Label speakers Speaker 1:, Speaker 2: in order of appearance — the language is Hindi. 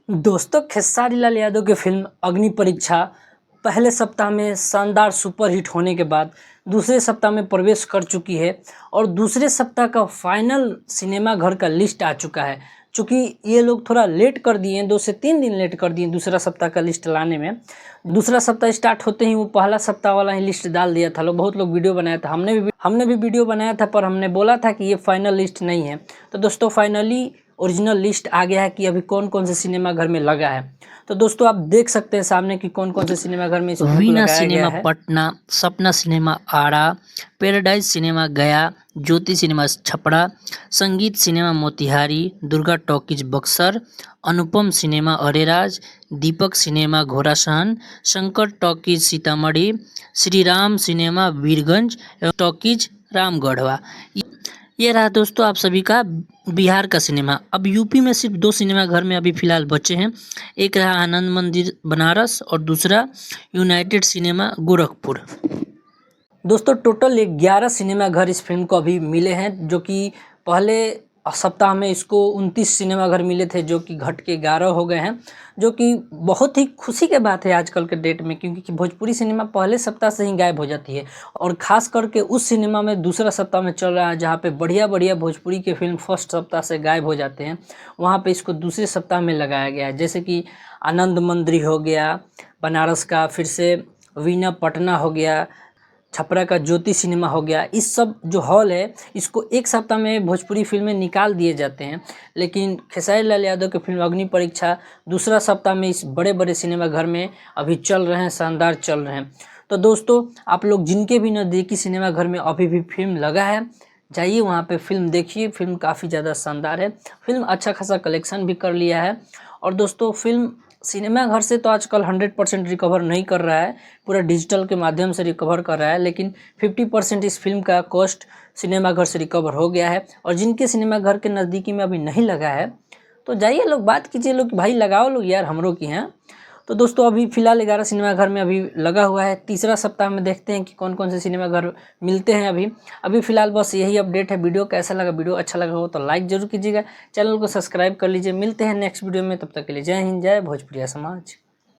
Speaker 1: दोस्तों, खेसारी लाल यादव की फिल्म अग्नि परीक्षा पहले सप्ताह में शानदार सुपरहिट होने के बाद दूसरे सप्ताह में प्रवेश कर चुकी है और दूसरे सप्ताह का फाइनल सिनेमा घर का लिस्ट आ चुका है। चूँकि ये लोग थोड़ा लेट कर दिए हैं, 2 से 3 दिन लेट कर दिए दूसरा सप्ताह का लिस्ट लाने में। दूसरा सप्ताह स्टार्ट होते ही वो पहला सप्ताह वाला ही लिस्ट डाल दिया था। बहुत लोग वीडियो बनाया था, हमने भी वीडियो बनाया था, पर हमने बोला था कि ये फाइनल लिस्ट नहीं है। तो दोस्तों, फाइनली ओरिजिनल लिस्ट आ गया है कि अभी कौन कौन से सिनेमा घर में लगा है। तो दोस्तों, आप देख सकते हैं सामने कि कौन कौन से सिनेमा घर में इस फिल्म को
Speaker 2: वीना
Speaker 1: लगाया गया
Speaker 2: सिनेमा
Speaker 1: है।
Speaker 2: पटना, सपना सिनेमा आरा, पैराडाइज सिनेमा गया, ज्योति cinema Chhapra, Sangeet cinema Motihari, Durga talkies Buxar, Anupam cinema Areraj, Deepak cinema Ghorasahan, Shankar talkies Sitamarhi, Shri Ram cinema Birgunj एवं टॉकीज रामगढ़वा। ये रहा दोस्तों आप सभी का बिहार का सिनेमा। अब यूपी में सिर्फ 2 सिनेमा घर में अभी फ़िलहाल बचे हैं। एक रहा आनंद मंदिर बनारस और दूसरा यूनाइटेड सिनेमा गोरखपुर।
Speaker 1: दोस्तों, टोटल 11 सिनेमा घर इस फिल्म को अभी मिले हैं, जो कि पहले सप्ताह में इसको 29 सिनेमा घर मिले थे, जो कि घट के 11 हो गए हैं, जो कि बहुत ही खुशी की बात है आजकल के डेट में, क्योंकि भोजपुरी सिनेमा पहले सप्ताह से ही गायब हो जाती है। और ख़ास करके उस सिनेमा में दूसरा सप्ताह में चल रहा है जहाँ पे बढ़िया बढ़िया भोजपुरी के फिल्म फर्स्ट सप्ताह से गायब हो जाते हैं, वहाँ पे इसको दूसरे सप्ताह में लगाया गया है। जैसे कि आनंद मंदिर हो गया बनारस का, फिर से वीना पटना हो गया, छपरा का ज्योति सिनेमा हो गया। इस सब जो हॉल है, इसको एक सप्ताह में भोजपुरी फिल्में निकाल दिए जाते हैं, लेकिन खेसारी लाल यादव की फिल्म अग्नि परीक्षा दूसरा सप्ताह में इस बड़े बड़े सिनेमा घर में अभी चल रहे हैं, शानदार चल रहे हैं। तो दोस्तों, आप लोग जिनके भी नज़दीकी सिनेमा घर में अभी भी फिल्म लगा है, जाइए वहाँ पे फिल्म देखिए। फिल्म काफ़ी ज़्यादा शानदार है। फिल्म अच्छा खासा कलेक्शन भी कर लिया है। और दोस्तों, फिल्म सिनेमा घर से तो आजकल 100% रिकवर नहीं कर रहा है, पूरा डिजिटल के माध्यम से रिकवर कर रहा है, लेकिन 50% इस फिल्म का कॉस्ट सिनेमा घर से रिकवर हो गया है। और जिनके सिनेमा घर के नज़दीकी में अभी नहीं लगा है, तो जाइए लोग बात कीजिए लोग, भाई लगाओ लोग यार, हमरों की हैं। तो दोस्तों, अभी फ़िलहाल 11 सिनेमा घर में अभी लगा हुआ है। तीसरा सप्ताह में देखते हैं कि कौन कौन से सिनेमा घर मिलते हैं। अभी फ़िलहाल बस यही अपडेट है। वीडियो कैसा लगा, वीडियो अच्छा लगा हो तो लाइक ज़रूर कीजिएगा, चैनल को सब्सक्राइब कर लीजिए। मिलते हैं नेक्स्ट वीडियो में, तब तक के लिए जय हिंद, जय भोजपुरिया समाज।